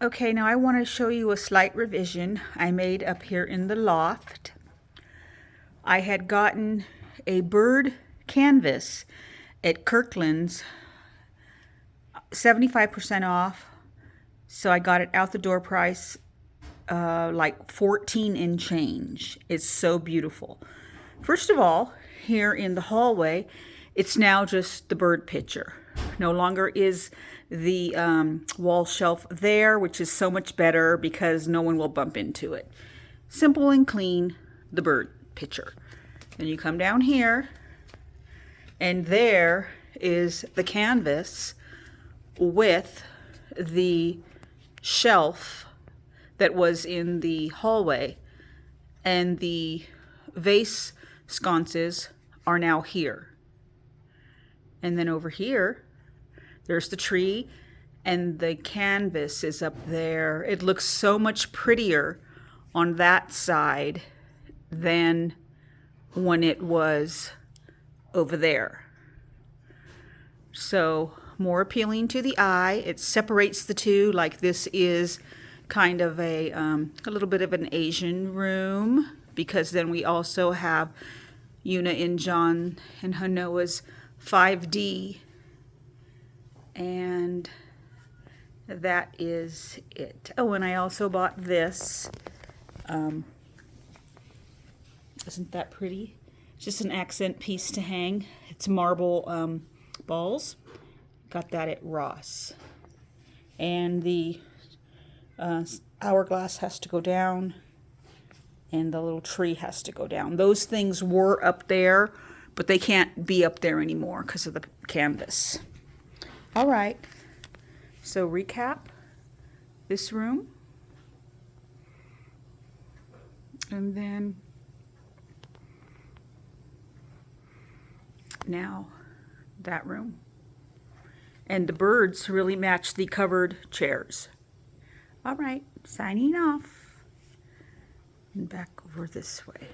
Okay, now I want to show you a slight revision I made up here in the loft. I had gotten a bird canvas at Kirkland's, 75% off, so I got it out the door price, like 14 and change. It's so beautiful. First of all, here in the hallway, it's now just the bird picture. No longer is the wall shelf there, which is so much better because no one will bump into it. Simple and clean, the bird picture. Then you come down here, and there is the canvas with the shelf that was in the hallway, and the vase sconces are now here. And then over here, there's the tree, and the canvas is up there. It looks so much prettier on that side than when it was over there. So more appealing to the eye. It separates the two, like this is kind of a little bit of an Asian room, because then we also have Yuna and John and Hanoa's 5D, and that is it. Oh, and I also bought this. Isn't that pretty? Just an accent piece to hang. It's marble balls. Got that at Ross. And the hourglass has to go down, and the little tree has to go down. Those things were up there, but they can't be up there anymore because of the canvas. All right, so recap this room, and then now that room. And the birds really match the covered chairs. All right, signing off. And back over this way.